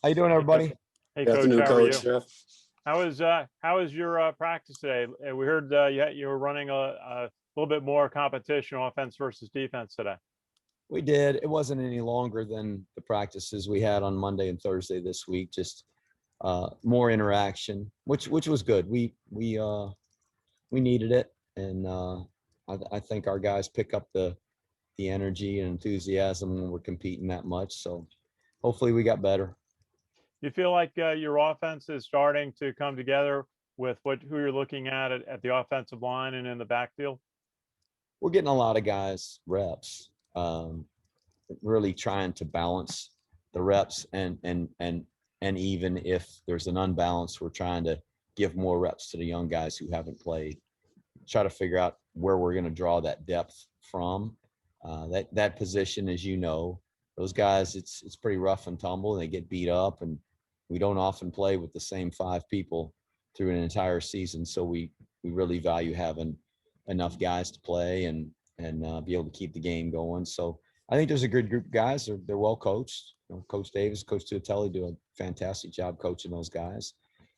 How you doing, everybody? Hey, Good Coach, afternoon, how are Coach. you? Jeff. How was your practice today? We heard you were running a little bit more competition, offense versus defense today. We did. It wasn't any longer than the practices we had on Monday and Thursday this week. Just more interaction, which was good. We needed it, and I think our guys pick up the energy and enthusiasm when we're competing that much. So hopefully we got better. You feel like your offense is starting to come together with who you're looking at the offensive line and in the backfield? We're getting a lot of guys reps. Really trying to balance the reps and even if there's an unbalance, we're trying to give more reps to the young guys who haven't played. Try to figure out where we're going to draw that depth from. That position, as you know, those guys, it's pretty rough and tumble, and they get beat up, and we don't often play with the same 5 people through an entire season. So we really value having enough guys to play and be able to keep the game going. So I think there's a good group of guys. They're well coached. Coach Davis, Coach Tuatelli do a fantastic job coaching those guys.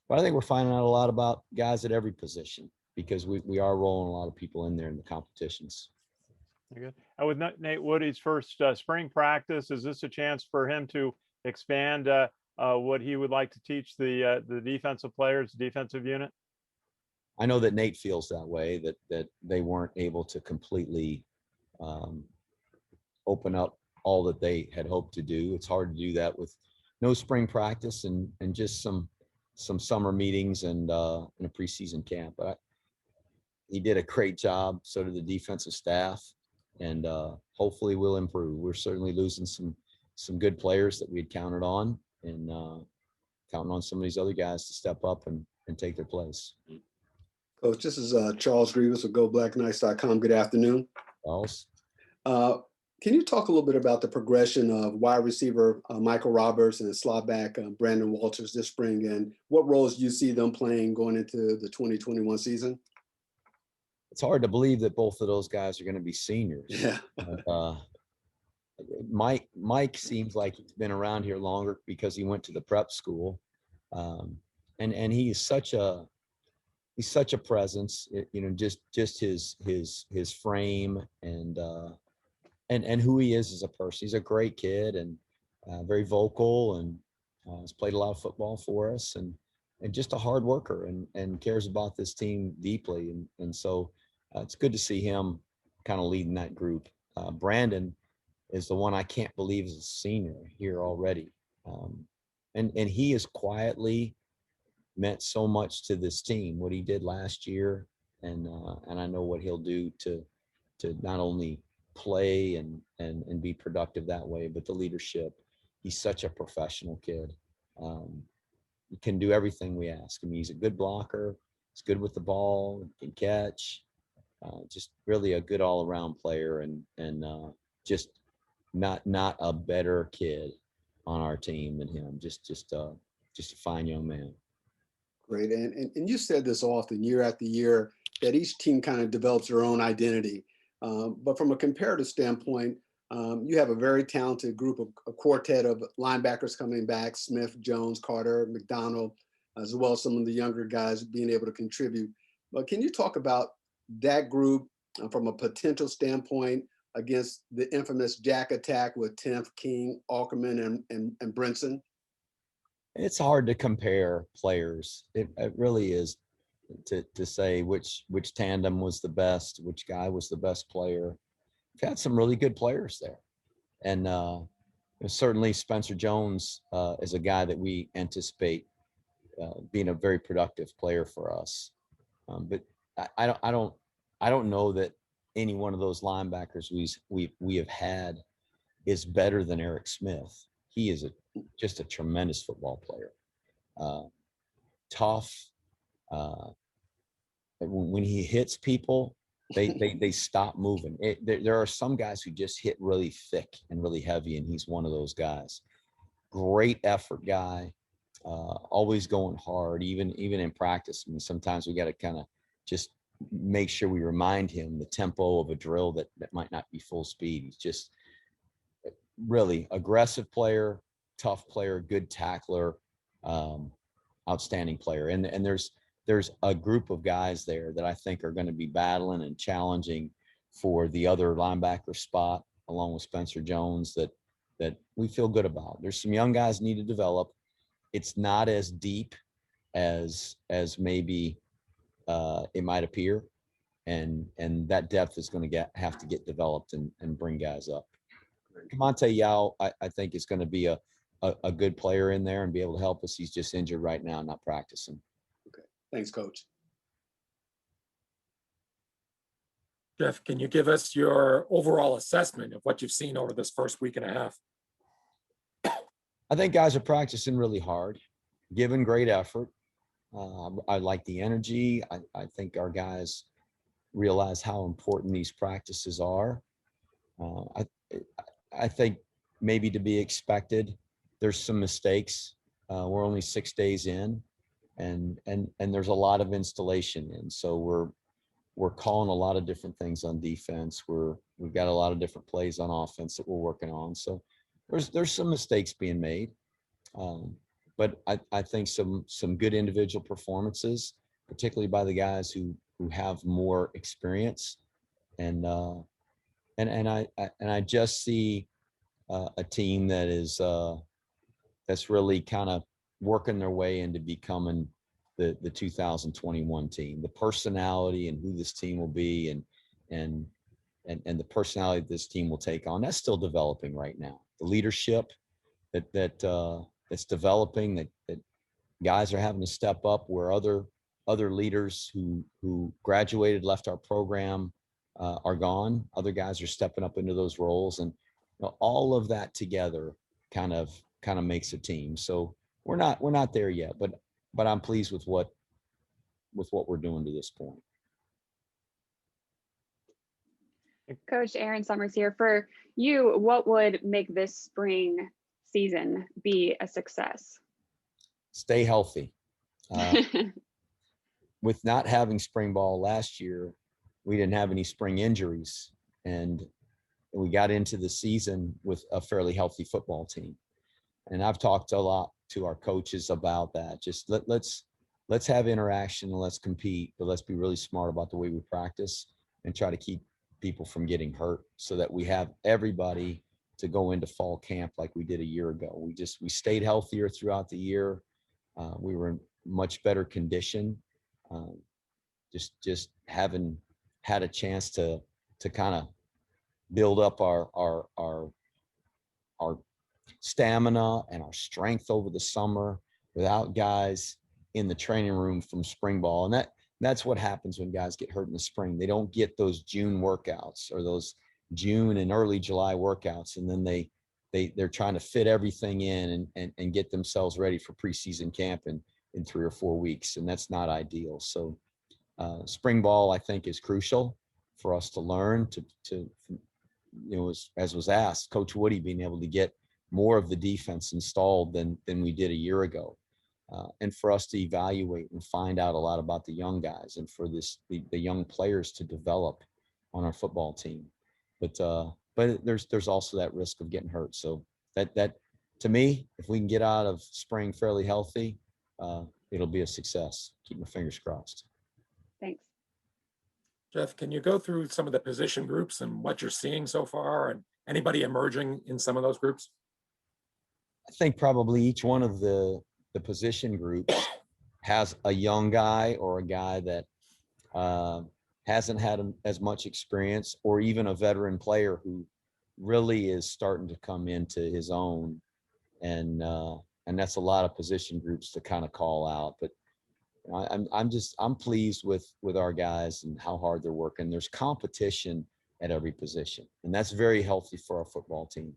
But I think we're finding out a lot about guys at every position because we are rolling a lot of people in there in the competitions. Good. With Nate Woody's first spring practice, is this a chance for him to expand what he would like to teach the defensive players, defensive unit? I know that Nate feels that way, that they weren't able to completely open up all that they had hoped to do. It's hard to do that with no spring practice and just some summer meetings and a preseason camp. But he did a great job. So did the defensive staff, and hopefully we'll improve. We're certainly losing some good players that we had counted on, and counting on some of these other guys to step up and take their place. Coach, this is Charles Grievous with GoBlackKnights.com. Good afternoon. Charles. Can you talk a little bit about the progression of wide receiver Michael Roberts and slot back Brandon Walters this spring, and what roles you see them playing going into the 2021 season? It's hard to believe that both of those guys are going to be seniors. Yeah. Mike seems like he's been around here longer because he went to the prep school, and he's such a presence. Just his frame and who he is as a person. He's a great kid and very vocal, and has played a lot of football for us, and just a hard worker and cares about this team deeply. And so it's good to see him kind of leading that group. Brandon is the one I can't believe is a senior here already. And he has quietly meant so much to this team, what he did last year. And I know what he'll do to not only play and be productive that way, but the leadership. He's such a professional kid. He can do everything we ask. I mean, he's a good blocker. He's good with the ball, can catch. Just really a good all-around player, and just not a better kid on our team than him. Just a fine young man. Great. And you said this often, year after year, that each team kind of develops their own identity. But from a comparative standpoint, you have a very talented group of a quartet of linebackers coming back: Smith, Jones, Carter, McDonald, as well as some of the younger guys being able to contribute. But can you talk about that group from a potential standpoint against the infamous Jack attack with Tenth, King, Ackerman, and Brinson? It's hard to compare players. It really is to say which tandem was the best, which guy was the best player. We've had some really good players there, and certainly Spencer Jones is a guy that we anticipate being a very productive player for us. But I don't know that any one of those linebackers we have had is better than Eric Smith. He is just a tremendous football player. Tough. When he hits people, they stop moving. There are some guys who just hit really thick and really heavy, and he's one of those guys. Great effort guy, always going hard, even in practice. I mean, sometimes we got to kind of just make sure we remind him the tempo of a drill that might not be full speed. He's just really aggressive player, tough player, good tackler, outstanding player. And there's a group of guys there that I think are going to be battling and challenging for the other linebacker spot, along with Spencer Jones, that we feel good about. There's some young guys need to develop. It's not as deep as maybe it might appear, and that depth is going to have to get developed and bring guys up. Kamante Yao, I think, is going to be a good player in there and be able to help us. He's just injured right now, not practicing. Okay, thanks, Coach. Jeff, can you give us your overall assessment of what you've seen over this first week and a half? I think guys are practicing really hard, giving great effort. I like the energy. I think our guys realize how important these practices are. I think maybe to be expected, there's some mistakes. We're only 6 days in, and there's a lot of installation in. So we're calling a lot of different things on defense. We've got a lot of different plays on offense that we're working on. So there's some mistakes being made. But I think some good individual performances, particularly by the guys who have more experience, and I just see a team that is that's really kind of working their way into becoming the 2021 team. The personality and who this team will be, and the personality this team will take on, that's still developing right now. The leadership that's developing, that guys are having to step up where other leaders who graduated, left our program, are gone. Other guys are stepping up into those roles, and all of that together kind of makes a team. So we're not there yet, but I'm pleased with what we're doing to this point. Coach Aaron Summers here. For you, what would make this spring season be a success? Stay healthy. With not having spring ball last year, we didn't have any spring injuries, and we got into the season with a fairly healthy football team. And I've talked a lot to our coaches about that. Just let's have interaction and let's compete, but let's be really smart about the way we practice and try to keep people from getting hurt, so that we have everybody to go into fall camp like we did a year ago. We stayed healthier throughout the year. We were in much better condition. Just having had a chance to kind of build up our stamina and our strength over the summer without guys in the training room from spring ball. And that's what happens when guys get hurt in the spring. They don't get those June workouts or those June and early July workouts, and then they're trying to fit everything in and get themselves ready for preseason camp in 3 or 4 weeks, and that's not ideal. So spring ball, I think, is crucial for us to learn to as was asked, Coach Woody being able to get more of the defense installed than we did a year ago, and for us to evaluate and find out a lot about the young guys, and for the young players to develop on our football team. But there's also that risk of getting hurt. So that to me, if we can get out of spring fairly healthy, it'll be a success. Keep my fingers crossed. Thanks. Jeff, can you go through some of the position groups and what you're seeing so far, and anybody emerging in some of those groups? I think probably each one of the position groups has a young guy or a guy that hasn't had as much experience, or even a veteran player who really is starting to come into his own. And that's a lot of position groups to kind of call out. But I'm pleased with our guys and how hard they're working. There's competition at every position, and that's very healthy for our football team,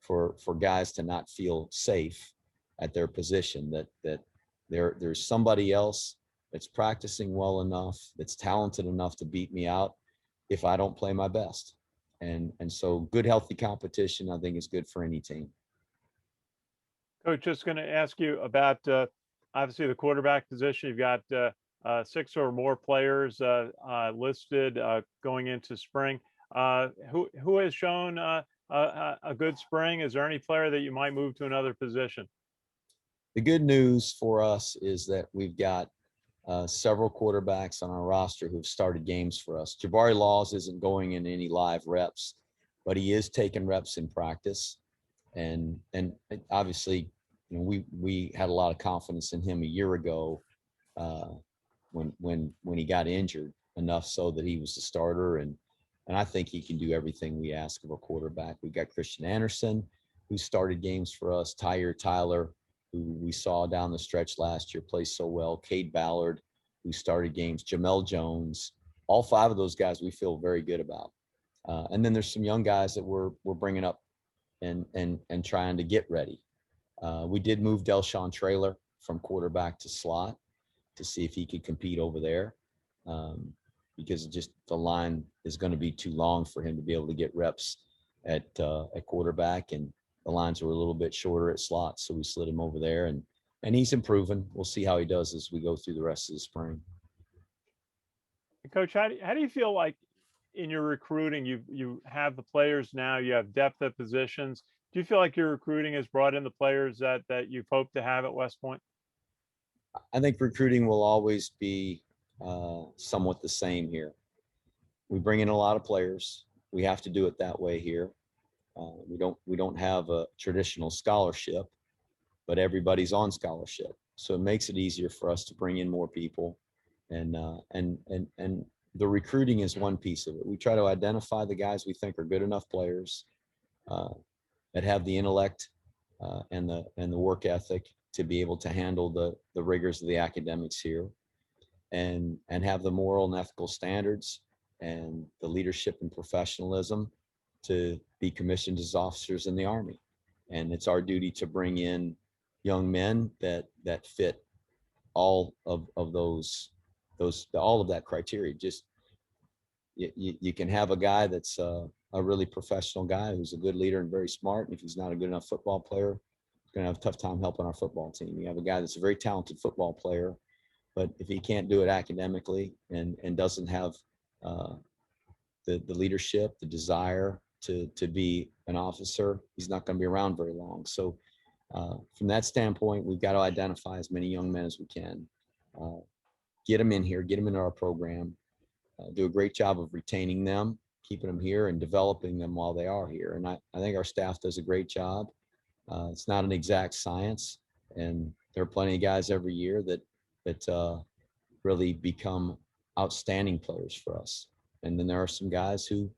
for guys to not feel safe at their position, that there's somebody else that's practicing well enough, that's talented enough to beat me out if I don't play my best. And so good, healthy competition, I think, is good for any team. Coach, just going to ask you about obviously the quarterback position. You've got 6 or more players listed going into spring. Who has shown a good spring? Is there any player that you might move to another position? The good news for us is that we've got several quarterbacks on our roster who've started games for us. Jabari Laws isn't going in any live reps, but he is taking reps in practice. And obviously, you know, we had a lot of confidence in him a year ago when he got injured, enough so that he was the starter. And I think he can do everything we ask of a quarterback. We've got Christian Anderson, who started games for us, Tyler, who we saw down the stretch last year, play so well, Cade Ballard, who started games, Jamel Jones. All 5 of those guys we feel very good about. And then there's some young guys that we're bringing up and trying to get ready. We did move Delshawn Traylor from quarterback to slot to see if he could compete over there, because just the line is going to be too long for him to be able to get reps at quarterback, and the lines were a little bit shorter at slot, so we slid him over there, and he's improving. We'll see how he does as we go through the rest of the spring. Coach, how do you feel like in your recruiting, you have the players now, you have depth at positions. Do you feel like your recruiting has brought in the players that you've hoped to have at West Point? I think recruiting will always be somewhat the same here. We bring in a lot of players. We have to do it that way here. We don't have a traditional scholarship, but everybody's on scholarship, so it makes it easier for us to bring in more people. And the recruiting is one piece of it. We try to identify the guys we think are good enough players that have the intellect and the work ethic to be able to handle the rigors of the academics here, and have the moral and ethical standards and the leadership and professionalism to be commissioned as officers in the Army. And it's our duty to bring in young men that fit all of all of that criteria. Just you can have a guy that's a really professional guy who's a good leader and very smart, and if he's not a good enough football player, he's going to have a tough time helping our football team. You have a guy that's a very talented football player, but if he can't do it academically and doesn't have the leadership, the desire to be an officer, he's not going to be around very long. So from that standpoint, we've got to identify as many young men as we can, get them in here, get them into our program, do a great job of retaining them, keeping them here, and developing them while they are here. And I think our staff does a great job. It's not an exact science, and there are plenty of guys every year that really become outstanding players for us. And then there are some guys who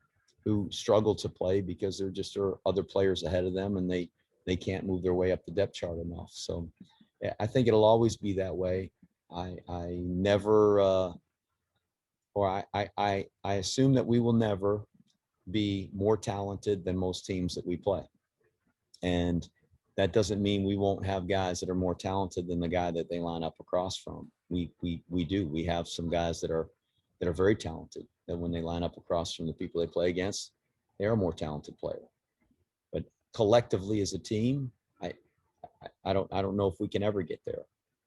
struggle to play because there just are other players ahead of them, and they can't move their way up the depth chart enough. So I think it'll always be that way. I never, or I assume that we will never be more talented than most teams that we play. And that doesn't mean we won't have guys that are more talented than the guy that they line up across from. We do. We have some guys that are very talented, that when they line up across from the people they play against, they're a more talented player. But collectively as a team, I don't know if we can ever get there.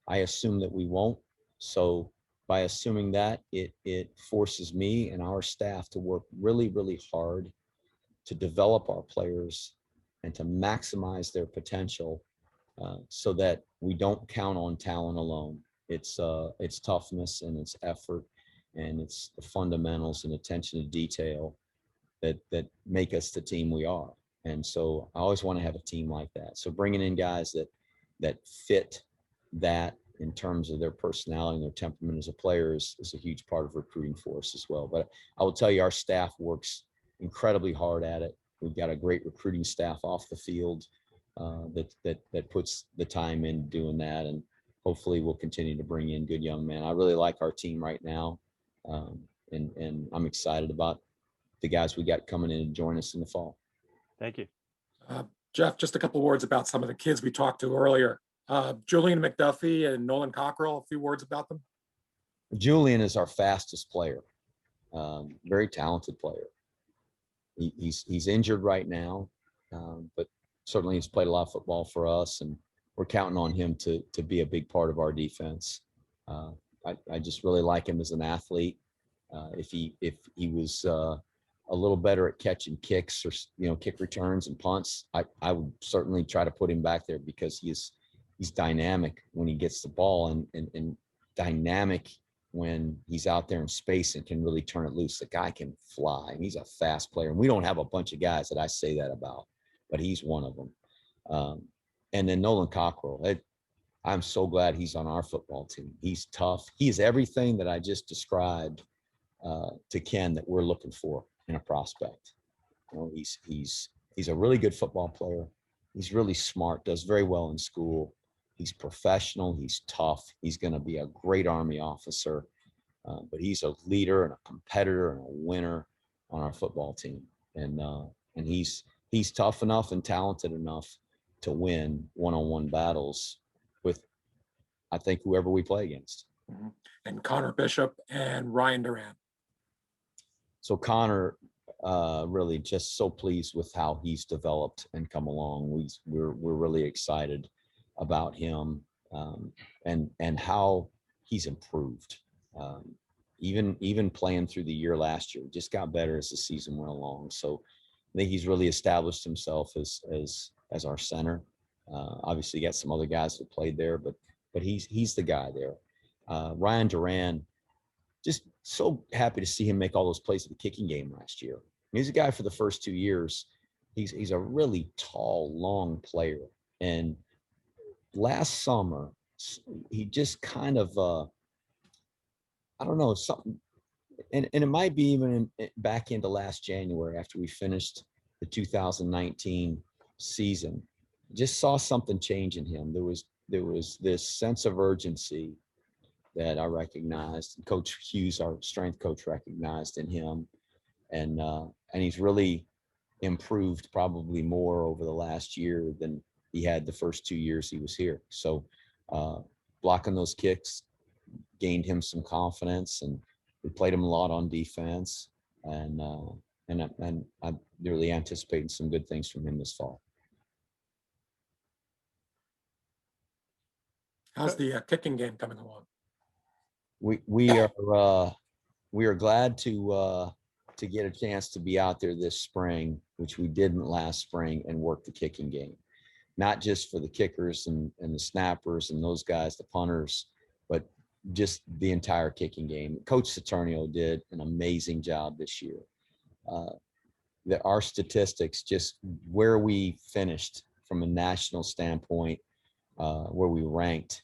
I assume that we won't. So by assuming that, it forces me and our staff to work really, really hard to develop our players and to maximize their potential, so that we don't count on talent alone. It's toughness, and it's effort, and it's the fundamentals and attention to detail that make us the team we are. And so I always want to have a team like that. So bringing in guys that fit that in terms of their personality and their temperament as a player is a huge part of recruiting for us as well. But I will tell you, our staff works incredibly hard at it. We've got a great recruiting staff off the field that puts the time in doing that, and hopefully we'll continue to bring in good young men. I really like our team right now, and I'm excited about the guys we got coming in and join us in the fall. Thank you. Jeff, just a couple words about some of the kids we talked to earlier. Julian McDuffie and Nolan Cockrell, a few words about them. Julian is our fastest player, very talented player. He's injured right now, but certainly he's played a lot of football for us, and we're counting on him to be a big part of our defense. I just really like him as an athlete. If he was a little better at catching kicks or, kick returns and punts, I would certainly try to put him back there because he's dynamic when he gets the ball and dynamic when he's out there in space and can really turn it loose. The guy can fly, and he's a fast player. And we don't have a bunch of guys that I say that about, but he's one of them. And then Nolan Cockrell, I'm so glad he's on our football team. He's tough. He is everything that I just described to Ken that we're looking for in a prospect. He's a really good football player. He's really smart, does very well in school. He's professional. He's tough. He's going to be a great Army officer, but he's a leader and a competitor and a winner on our football team. And he's tough enough and talented enough to win one-on-one battles with, I think, whoever we play against. And Connor Bishop and Ryan Duran. So Connor, really just so pleased with how he's developed and come along. We're really excited about him and how he's improved. Even playing through the year last year, just got better as the season went along. So I think he's really established himself as our center. Obviously, got some other guys that played there, but he's the guy there. Ryan Duran, just so happy to see him make all those plays at the kicking game last year. He's a guy for the first 2 years. He's a really tall, long player. And last summer, he just kind of, I don't know, something, and it might be even back into last January after we finished the 2019 season, just saw something change in him. There was this sense of urgency that I recognized. Coach Hughes, our strength coach, recognized in him. And he's really improved probably more over the last year than he had the first 2 years he was here. So blocking those kicks gained him some confidence, and we played him a lot on defense. And I'm really anticipating some good things from him this fall. How's the kicking game coming along? We are glad to get a chance to be out there this spring, which we didn't last spring, and work the kicking game, not just for the kickers and the snappers and those guys, the punters, but just the entire kicking game. Coach Saturnio did an amazing job this year. Our statistics, just where we finished from a national standpoint, where we ranked,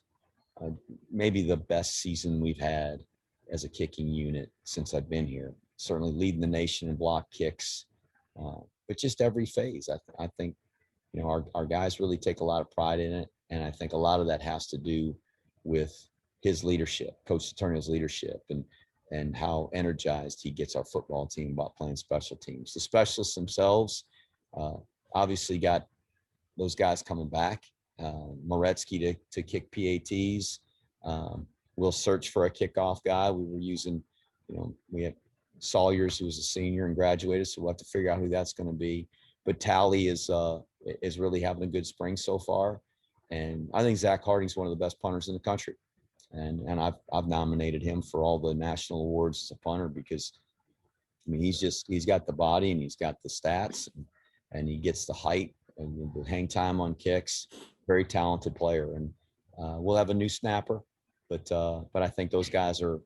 maybe the best season we've had as a kicking unit since I've been here. Certainly leading the nation in block kicks, but just every phase. I think, our guys really take a lot of pride in it, and I think a lot of that has to do with his leadership, Coach Saturnio's leadership, and how energized he gets our football team about playing special teams. The specialists themselves obviously got those guys coming back. Moretsky to kick PATs. We'll search for a kickoff guy. We were using, we had Sawyers, who was a senior and graduated, so we'll have to figure out who that's going to be. But Tally is really having a good spring so far, and I think Zach Harding's one of the best punters in the country, and I've nominated him for all the national awards as a punter because, he's got the body and he's got the stats and he gets the height and the hang time on kicks. Very talented player, and we'll have a new snapper, but I think those guys are.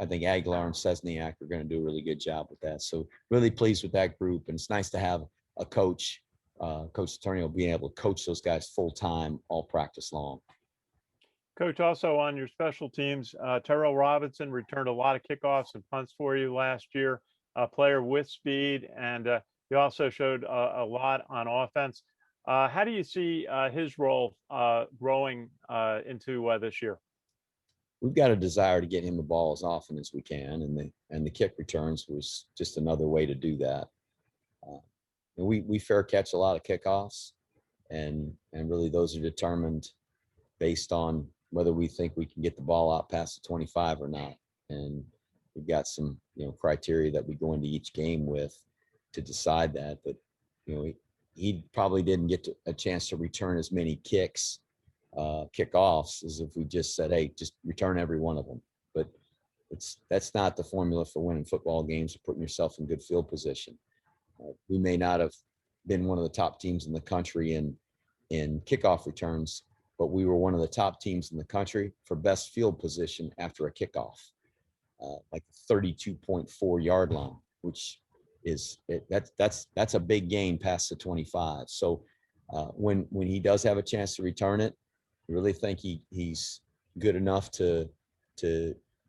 I think Aguilar and Sesniak are going to do a really good job with that. So really pleased with that group, and it's nice to have a coach, Coach Saturnio, being able to coach those guys full time, all practice long. Coach, also on your special teams, Terrell Robinson returned a lot of kickoffs and punts for you last year. A player with speed, and he also showed a lot on offense. How do you see his role growing into this year? We've got a desire to get him the ball as often as we can, and the kick returns was just another way to do that. We fair catch a lot of kickoffs, and really those are determined based on whether we think we can get the ball out past the 25 or not. And we've got some criteria that we go into each game with to decide that. But he probably didn't get a chance to return as many kickoffs as if we just said, hey, just return every one of them. But that's not the formula for winning football games or putting yourself in good field position. We may not have been one of the top teams in the country in kickoff returns, but we were one of the top teams in the country for best field position after a kickoff, like 32.4 yard line, which is that's a big gain past the 25. So when he does have a chance to return it, I really think he's good enough to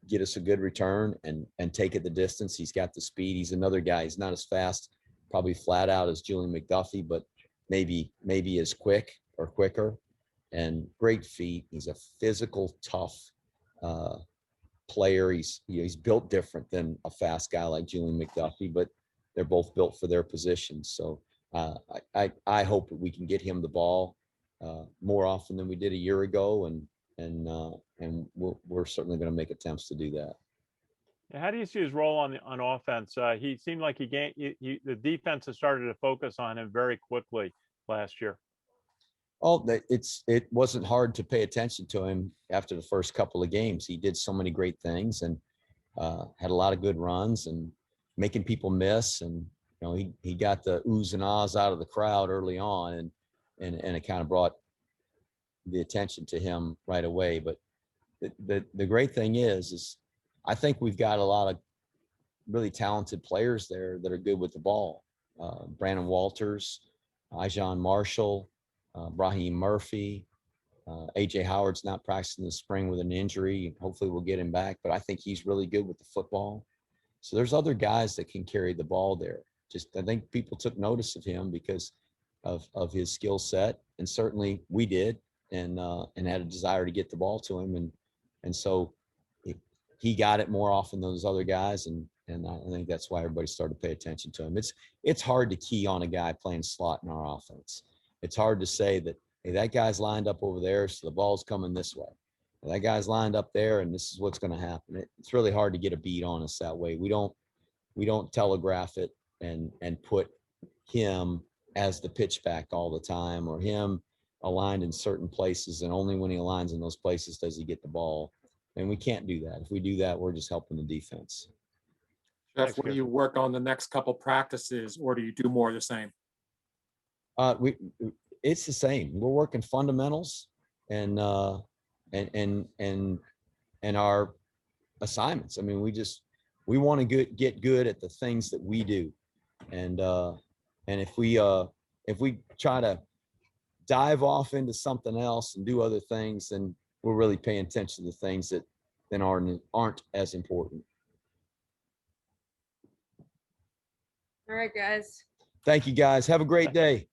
get us a good return and take it the distance. He's got the speed. He's another guy. He's not as fast, probably flat out as Julian McDuffie, but maybe as quick or quicker, and great feet. He's a physical, tough player. He's built different than a fast guy like Julian McDuffie, but they're both built for their positions. So I hope that we can get him the ball more often than we did a year ago, and we're certainly going to make attempts to do that. How do you see his role on offense? He seemed like the defense has started to focus on him very quickly last year. Oh, it wasn't hard to pay attention to him after the first couple of games. He did so many great things and had a lot of good runs and making people miss. And he got the oohs and ahs out of the crowd early on, and it kind of brought the attention to him right away. But the great thing is I think we've got a lot of really talented players there that are good with the ball. Brandon Walters, Ijon Marshall, Brahim Murphy, AJ Howard's not practicing this spring with an injury. Hopefully we'll get him back, but I think he's really good with the football. So there's other guys that can carry the ball there. I think people took notice of him because of his skill set, and certainly we did, and had a desire to get the ball to him, and so he got it more often than those other guys, and I think that's why everybody started to pay attention to him. It's hard to key on a guy playing slot in our offense. It's hard to say that, hey, that guy's lined up over there, so the ball's coming this way. Well, that guy's lined up there, and this is what's going to happen. It's really hard to get a beat on us that way. We don't telegraph it and put him as the pitch back all the time, or him aligned in certain places, and only when he aligns in those places does he get the ball. And we can't do that. If we do that, we're just helping the defense. Jeff, what do you work on the next couple practices, or do you do more of the same? It's the same. We're working fundamentals and our assignments. I mean, we want to get good at the things that we do, and if we try to dive off into something else and do other things, then we're really paying attention to things that then aren't as important. All right, guys. Thank you, guys. Have a great day.